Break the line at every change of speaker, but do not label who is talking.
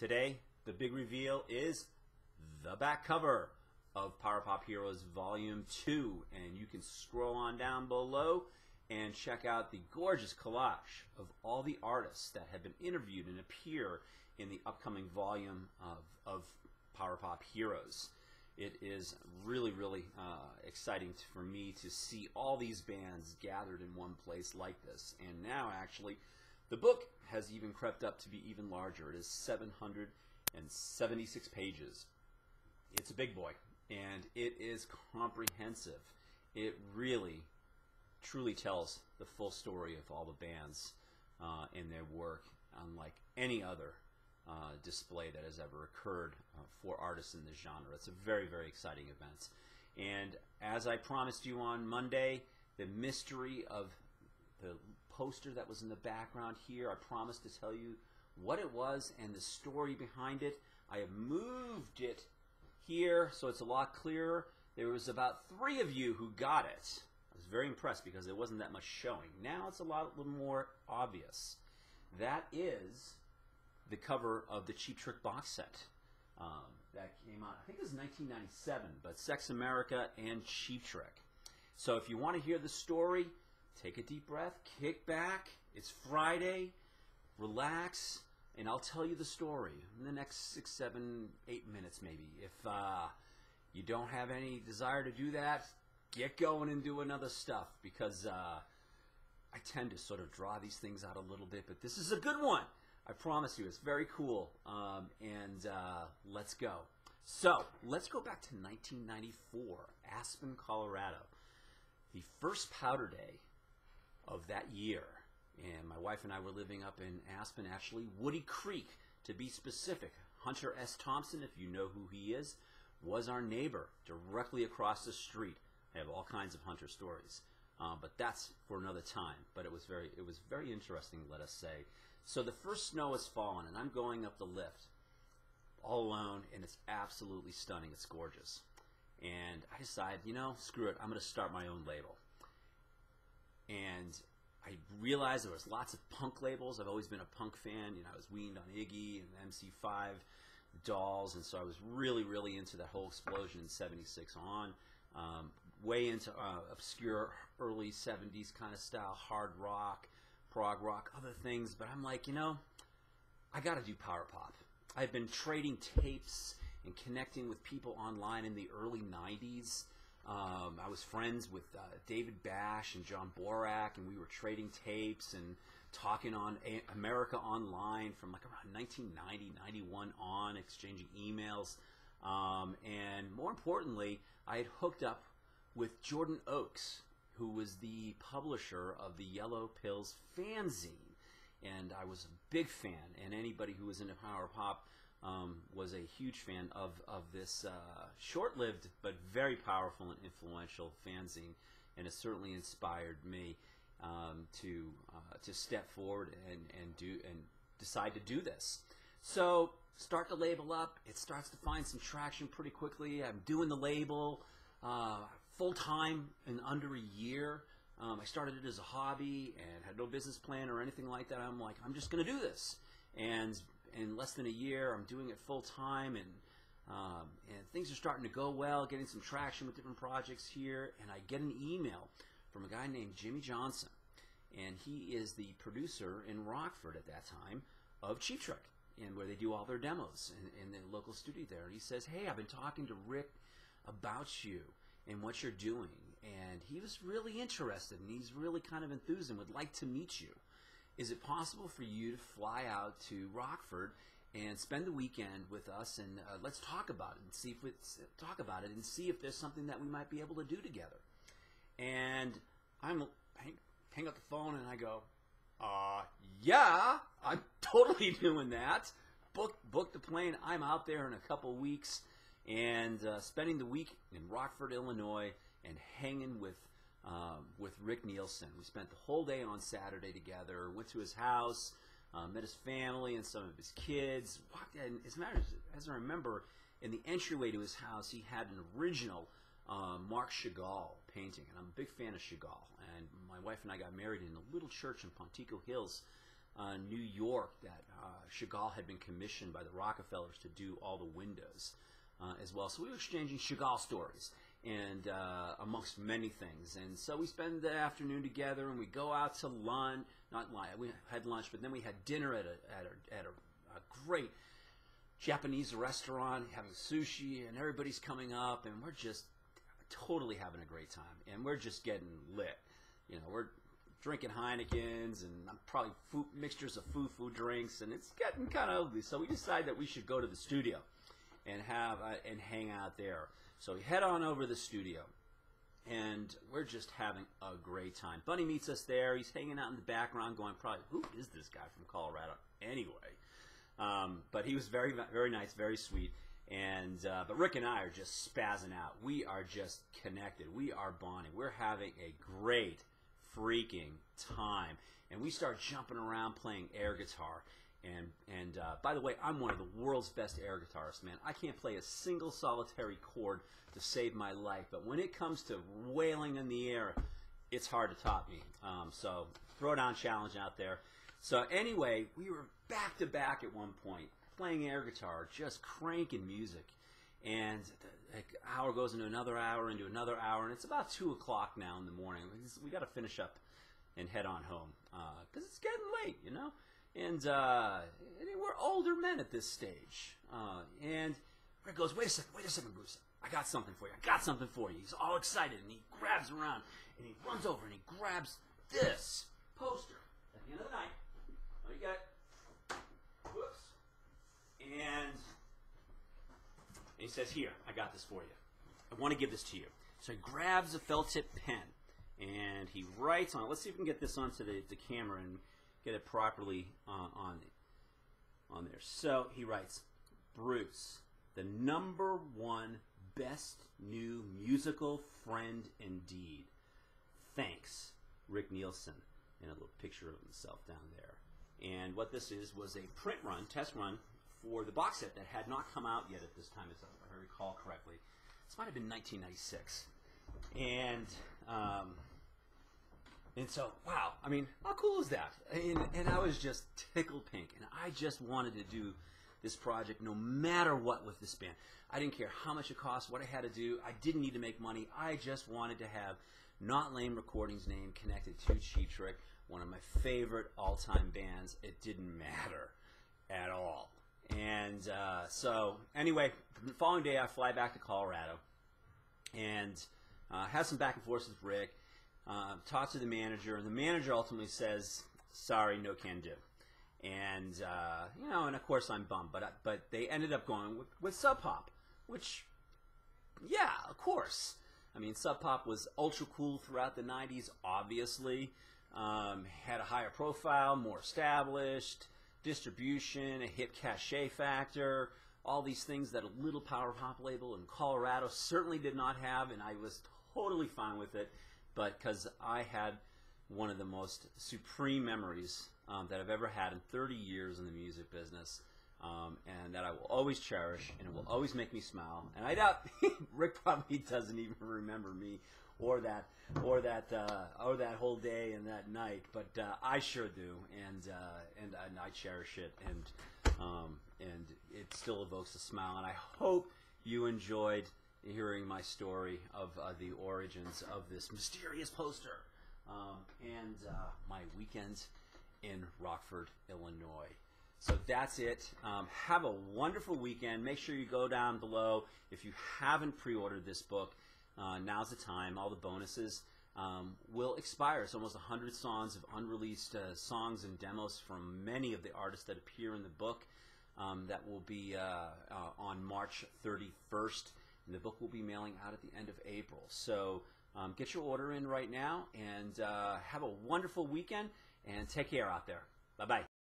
Today, the big reveal is the back cover of Power Pop Heroes Volume 2, and you can scroll on down below and check out the gorgeous collage of all the artists that have been interviewed and appear in the upcoming volume of Power Pop Heroes. It is really exciting for me to see all these bands gathered in one place like this. And now, actually, the book has even crept up to be even larger. It is 776 pages. It's a big boy, and it is comprehensive. It really, truly tells the full story of all the bands and their work, unlike any other display that has ever occurred for artists in this genre. It's a very exciting event. And as I promised you on Monday, the mystery of the poster that was in the background here, I promised to tell you what it was and the story behind it. I have moved it here so it's a lot clearer. There was about 3 of you who got it. I was very impressed because there wasn't that much showing. Now it's a little more obvious. That is the cover of the Cheap Trick box set that came out, I think it was 1997, but Sex America and Cheap Trick. So if you want to hear the story, take a deep breath, kick back. It's Friday, relax, and I'll tell you the story in the next 6, 7, 8 minutes maybe. If you don't have any desire to do that, get going and do another stuff, because I tend to sort of draw these things out a little bit, but this is a good one. I promise you, it's very cool, and let's go. So, let's go back to 1994, Aspen, Colorado. The first powder day of that year, and my wife and I were living up in Aspen, actually, Woody Creek, to be specific. Hunter S. Thompson, if you know who he is, was our neighbor directly across the street. I have all kinds of Hunter stories, but that's for another time. But it was very interesting, let us say. So the first snow has fallen, and I'm going up the lift all alone, and it's absolutely stunning. It's gorgeous. And I decide, you know, screw it. I'm going to start my own label. And I realized there was lots of punk labels. I've always been a punk fan. You know, I was weaned on Iggy and MC5, Dolls, and so I was really into that whole explosion in '76 on. Way into obscure early 70s kind of style, hard rock, prog rock, other things. But I'm like, you know, I got to do power pop. I've been trading tapes and connecting with people online in the early 90s. I was friends with David Bash and John Borak, and we were trading tapes and talking on America Online from like around 1990, 91 on, exchanging emails. And more importantly, I had hooked up with Jordan Oakes, who was the publisher of the Yellow Pills fanzine. And I was a big fan, and anybody who was into power pop was a huge fan of this short-lived but very powerful and influential fanzine, and it certainly inspired me to step forward and decide to do this. So start the label up. It starts to find some traction pretty quickly. I'm doing the label full-time in under a year. I started it as a hobby and had no business plan or anything like that. I'm like, I'm just going to do this. And in less than a year, I'm doing it full-time, and things are starting to go well, getting some traction with different projects here. And I get an email from a guy named Jimmy Johnson, and he is the producer in Rockford at that time of Cheap Trick, and where they do all their demos in the local studio there. And he says, hey, I've been talking to Rick about you and what you're doing, and he was really interested, and he's really kind of enthused and would like to meet you. Is it possible for you to fly out to Rockford and spend the weekend with us, and let's talk about it and see if there's something that we might be able to do together? And I hang up the phone and I go, yeah, I'm totally doing that. Book the plane. I'm out there in a couple weeks, and spending the week in Rockford, Illinois, and hanging with Rick Nielsen. We spent the whole day on Saturday together, went to his house, met his family and some of his kids. Walked in, as I remember, in the entryway to his house, he had an original Marc Chagall painting, and I'm a big fan of Chagall. And my wife and I got married in a little church in Pontico Hills New York that Chagall had been commissioned by the Rockefellers to do all the windows as well. So we were exchanging Chagall stories, and amongst many things. And so we spend the afternoon together, and we go out to lunch. Not lunch. We had lunch, but then we had dinner at a great Japanese restaurant, having sushi, and everybody's coming up, and we're just totally having a great time, and we're just getting lit. You know, we're drinking Heinekens and probably mixtures of foo drinks, and it's getting kind of ugly. So we decided that we should go to the studio and have and hang out there. So we head on over to the studio, and we're just having a great time. Bunny meets us there. He's hanging out in the background, going, probably, who is this guy from Colorado anyway? But he was very, very nice, very sweet. And but Rick and I are just spazzing out. We are just connected. We are bonding. We're having a great freaking time. And we start jumping around playing air guitar. And by the way, I'm one of the world's best air guitarists, man. I can't play a single solitary chord to save my life. But when it comes to wailing in the air, it's hard to top me. So throwdown challenge out there. So anyway, we were back to back at one point, playing air guitar, just cranking music. And the hour goes into another hour, and it's about 2 o'clock now in the morning. We got to finish up and head on home because it's getting late, you know. And we're older men at this stage. And Rick goes, wait a second, Bruce. I got something for you. He's all excited, and he grabs around, and he runs over, and he grabs this poster at the end of the night. Oh, you got it. Whoops. And he says, here, I got this for you. I want to give this to you. So he grabs a felt tip pen, and he writes on it. Let's see if we can get this onto the camera and get it properly on there. So he writes, Bruce, the #1 best new musical friend indeed. Thanks, Rick Nielsen. And a little picture of himself down there. And what this was a print run, test run, for the box set that had not come out yet at this time, if I recall correctly. This might have been 1996. And so, wow, I mean, how cool is that? And I was just tickled pink, and I just wanted to do this project no matter what with this band. I didn't care how much it cost, what I had to do. I didn't need to make money. I just wanted to have Not Lame Recordings' name connected to Cheap Trick, one of my favorite all-time bands. It didn't matter at all. And so, anyway, the following day I fly back to Colorado and have some back and forth with Rick, talk to the manager, and the manager ultimately says, sorry, no can do. And, you know, and of course I'm bummed, but they ended up going with Sub Pop, which, yeah, of course. I mean, Sub Pop was ultra cool throughout the 90s, obviously. Had a higher profile, more established, distribution, a hip cachet factor, all these things that a little power pop label in Colorado certainly did not have, and I was totally fine with it, but because I had one of the most supreme memories that I've ever had in 30 years in the music business, and that I will always cherish, and it will always make me smile. And I doubt Rick probably doesn't even remember me or that whole day and that night, but I sure do, and I cherish it, and it still evokes a smile. And I hope you enjoyed hearing my story of the origins of this mysterious poster and my weekend in Rockford, Illinois. So that's it. Have a wonderful weekend. Make sure you go down below. If you haven't pre-ordered this book, now's the time. All the bonuses will expire. It's almost 100 songs of unreleased songs and demos from many of the artists that appear in the book. That will be on March 31st. And the book will be mailing out at the end of April. So get your order in right now, and have a wonderful weekend, and take care out there. Bye-bye.